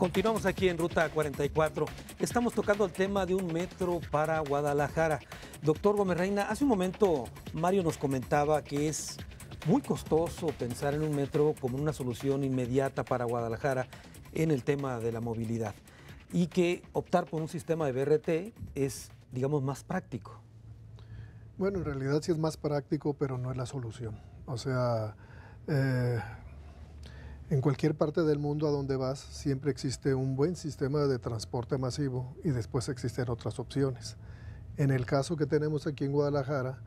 Continuamos aquí en Ruta 44. Estamos tocando el tema de un metro para Guadalajara. Doctor Gómez Reina, hace un momento Mario nos comentaba que es muy costoso pensar en un metro como una solución inmediata para Guadalajara en el tema de la movilidad y que optar por un sistema de BRT es, digamos, más práctico. Bueno, en realidad sí es más práctico, pero no es la solución. O sea, en cualquier parte del mundo a donde vas siempre existe un buen sistema de transporte masivo y después existen otras opciones. En el caso que tenemos aquí en Guadalajara,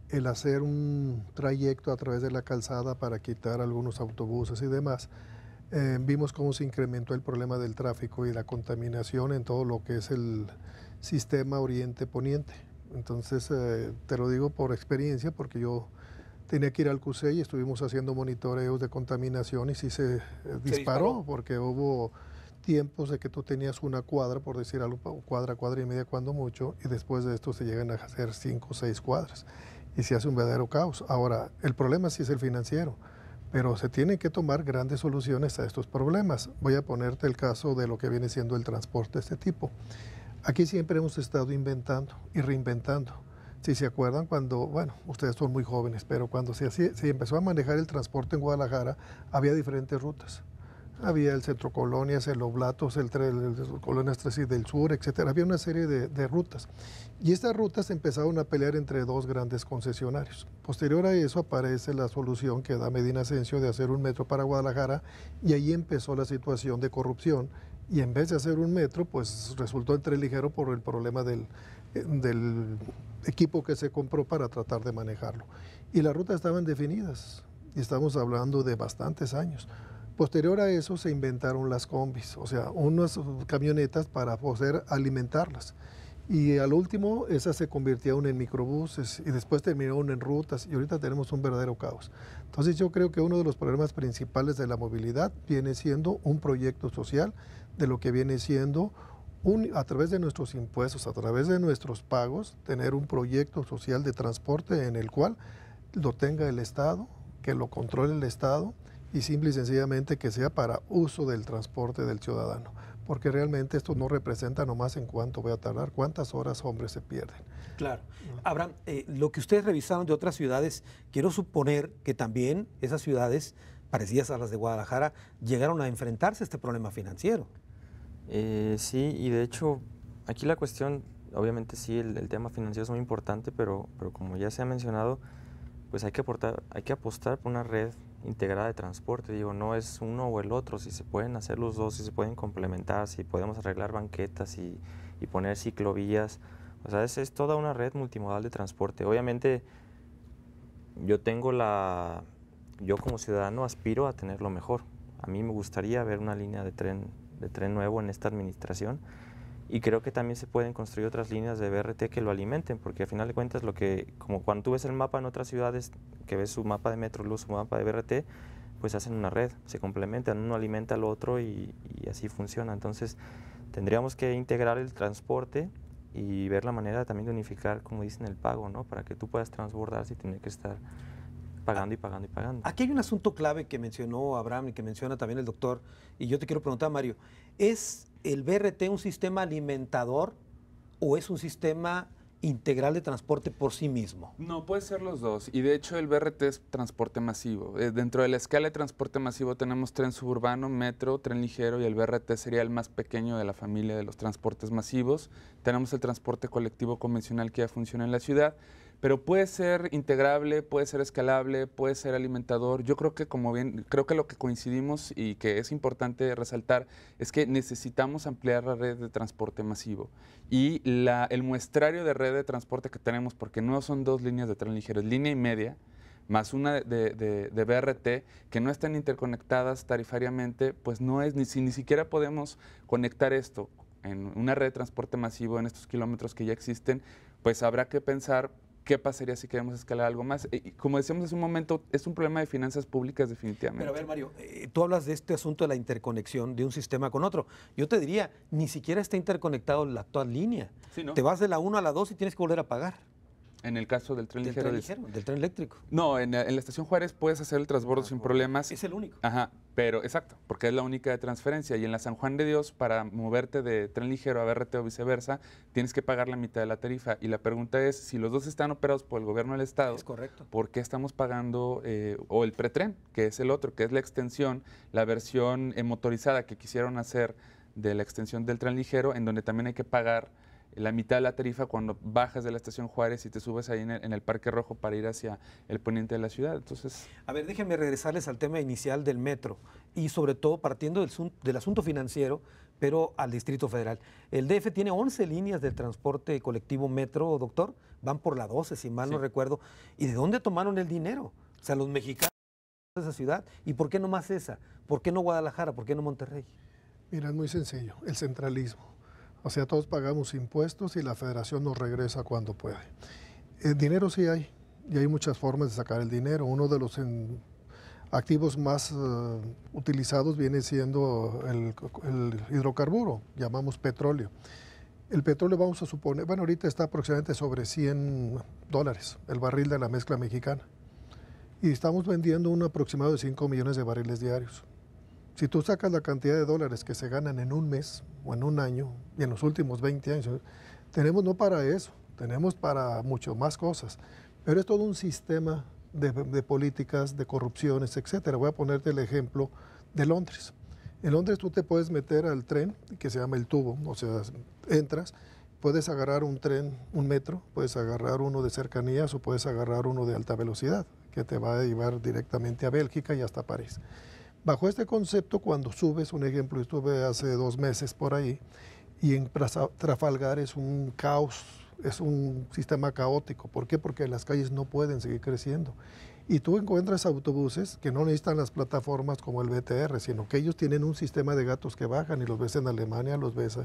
el hacer un trayecto a través de la calzada para quitar algunos autobuses y demás, vimos cómo se incrementó el problema del tráfico y la contaminación en todo lo que es el sistema oriente-poniente. Entonces, te lo digo por experiencia, porque yo tenía que ir al CUSEI y estuvimos haciendo monitoreos de contaminación y sí se disparó, porque hubo tiempos de que tú tenías una cuadra, por decir algo, cuadra y media cuando mucho, y después de esto se llegan a hacer 5 o 6 cuadras y se hace un verdadero caos. Ahora, el problema sí es el financiero, pero se tienen que tomar grandes soluciones a estos problemas. Voy a ponerte el caso de lo que viene siendo el transporte de este tipo. Aquí siempre hemos estado inventando y reinventando. Si se acuerdan cuando, bueno, ustedes son muy jóvenes, pero cuando se empezó a manejar el transporte en Guadalajara, había diferentes rutas. Había el Centro Colonias, el Oblatos, el Colonias 3 y del Sur, etcétera. Había una serie de rutas. Y estas rutas empezaron a pelear entre dos grandes concesionarios. Posterior a eso aparece la solución que da Medina Asensio de hacer un metro para Guadalajara, y ahí empezó la situación de corrupción. Y en vez de hacer un metro, pues resultó entre ligero por el problema del equipo que se compró para tratar de manejarlo. Y las rutas estaban definidas, y estamos hablando de bastantes años. Posterior a eso se inventaron las combis, o sea, unas camionetas para poder alimentarlas. Y al último, esas se convirtieron en microbuses y después terminaron en rutas, y ahorita tenemos un verdadero caos. Entonces yo creo que uno de los problemas principales de la movilidad viene siendo un proyecto social, de lo que viene siendo a través de nuestros impuestos, a través de nuestros pagos, tener un proyecto social de transporte en el cual lo tenga el Estado, que lo controle el Estado, y simple y sencillamente que sea para uso del transporte del ciudadano, porque realmente esto no representa nomás en cuánto voy a tardar, cuántas horas, hombres, se pierden. Claro. Abraham, lo que ustedes revisaron de otras ciudades, quiero suponer que también esas ciudades, parecidas a las de Guadalajara, llegaron a enfrentarse a este problema financiero. Sí, y de hecho, aquí la cuestión, obviamente sí, el tema financiero es muy importante, pero como ya se ha mencionado, pues hay que apostar por una red integrada de transporte. Digo, no es uno o el otro, si se pueden hacer los dos, si se pueden complementar, si podemos arreglar banquetas y poner ciclovías. O sea, es toda una red multimodal de transporte. Obviamente, yo como ciudadano aspiro a tener lo mejor. A mí me gustaría ver una línea de tren nuevo en esta administración, y creo que también se pueden construir otras líneas de BRT que lo alimenten, porque al final de cuentas como cuando tú ves el mapa en otras ciudades, que ves su mapa de Metroluz, su mapa de BRT, pues hacen una red, se complementan, uno alimenta al otro y así funciona. Entonces tendríamos que integrar el transporte y ver la manera también de unificar, como dicen, el pago, ¿no? Para que tú puedas transbordar sin tener que estar pagando y pagando y pagando. Aquí hay un asunto clave que mencionó Abraham y que menciona también el doctor, y yo te quiero preguntar, Mario, ¿es el BRT un sistema alimentador o es un sistema integral de transporte por sí mismo? No, puede ser los dos, y de hecho el BRT es transporte masivo. Dentro de la escala de transporte masivo tenemos tren suburbano, metro, tren ligero, y el BRT sería el más pequeño de la familia de los transportes masivos. Tenemos el transporte colectivo convencional que ya funciona en la ciudad, pero puede ser integrable, puede ser escalable, puede ser alimentador. Yo creo que creo que lo que coincidimos y que es importante resaltar es que necesitamos ampliar la red de transporte masivo y el muestrario de red de transporte que tenemos, porque no son dos líneas de tren ligero, es línea y media, más una de BRT, que no están interconectadas tarifariamente, pues no es, ni siquiera podemos conectar esto en una red de transporte masivo en estos kilómetros que ya existen, pues habrá que pensar ¿qué pasaría si queremos escalar algo más? Como decíamos hace un momento, es un problema de finanzas públicas definitivamente. Pero a ver, Mario, tú hablas de este asunto de la interconexión de un sistema con otro. Yo te diría, ni siquiera está interconectado la actual línea. Sí, ¿no? Te vas de la 1 a la 2 y tienes que volver a pagar. En el caso del tren Del ligero. tren ligero, del tren eléctrico. No, en la estación Juárez puedes hacer el transbordo sin problemas. Es el único. Ajá, pero exacto, porque es la única de transferencia. Y en la San Juan de Dios, para moverte de tren ligero a BRT o viceversa, tienes que pagar la mitad de la tarifa. Y la pregunta es, si los dos están operados por el gobierno del Estado, Es correcto. ¿por qué estamos pagando, o el pretren, que es el otro, que es la extensión, la versión motorizada que quisieron hacer de la extensión del tren ligero, en donde también hay que pagar la mitad de la tarifa cuando bajas de la estación Juárez y te subes ahí en el Parque Rojo para ir hacia el poniente de la ciudad? Entonces, A ver, déjenme regresarles al tema inicial del metro y sobre todo partiendo del asunto financiero, pero al Distrito Federal. El DF tiene 11 líneas de transporte colectivo metro, doctor, van por la 12, si mal no Sí. recuerdo. ¿Y de dónde tomaron el dinero? O sea, los mexicanos de esa ciudad. ¿Y por qué no más esa? ¿Por qué no Guadalajara? ¿Por qué no Monterrey? Mira, es muy sencillo, el centralismo. O sea, todos pagamos impuestos y la federación nos regresa cuando puede. El dinero sí hay, y hay muchas formas de sacar el dinero. Uno de los activos más utilizados viene siendo el hidrocarburo, llamamos petróleo. El petróleo vamos a suponer, bueno, ahorita está aproximadamente sobre $100 el barril de la mezcla mexicana. Y estamos vendiendo un aproximado de 5 millones de barriles diarios. Si tú sacas la cantidad de dólares que se ganan en un mes o en un año y en los últimos 20 años, tenemos no para eso, tenemos para mucho más cosas. Pero es todo un sistema de políticas, de corrupciones, etcétera. Voy a ponerte el ejemplo de Londres. En Londres tú te puedes meter al tren, que se llama el tubo, o sea, entras, puedes agarrar un tren, un metro, puedes agarrar uno de cercanías o puedes agarrar uno de alta velocidad, que te va a llevar directamente a Bélgica y hasta París. Bajo este concepto, cuando subes, un ejemplo, estuve hace 2 meses por ahí, y en Trafalgar es un caos, es un sistema caótico. ¿Por qué? Porque las calles no pueden seguir creciendo. Y tú encuentras autobuses que no necesitan las plataformas como el BTR, sino que ellos tienen un sistema de gatos que bajan y los ves en Alemania, los ves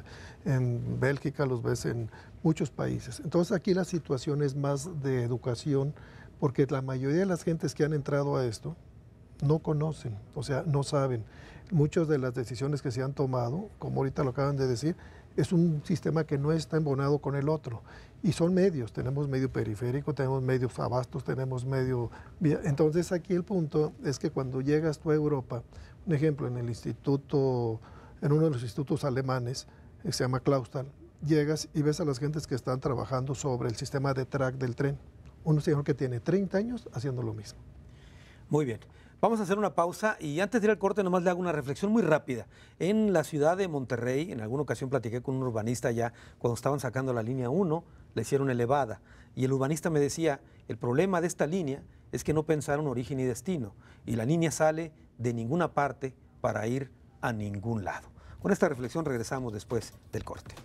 en Bélgica, los ves en muchos países. Entonces aquí la situación es más de educación, porque la mayoría de las gentes que han entrado a esto no conocen, o sea, no saben. Muchas de las decisiones que se han tomado, como ahorita lo acaban de decir, es un sistema que no está embonado con el otro. Y son medios, tenemos medio periférico, tenemos medios abastos, tenemos medio... Entonces aquí el punto es que cuando llegas tú a Europa, un ejemplo, en el instituto, en uno de los institutos alemanes, que se llama Clausthal, llegas y ves a las gentes que están trabajando sobre el sistema de track del tren. Un señor que tiene 30 años haciendo lo mismo. Muy bien. Vamos a hacer una pausa y antes de ir al corte nomás le hago una reflexión muy rápida. En la ciudad de Monterrey, en alguna ocasión platiqué con un urbanista allá, cuando estaban sacando la línea 1, la hicieron elevada. Y el urbanista me decía, el problema de esta línea es que no pensaron origen y destino. Y la línea sale de ninguna parte para ir a ningún lado. Con esta reflexión regresamos después del corte.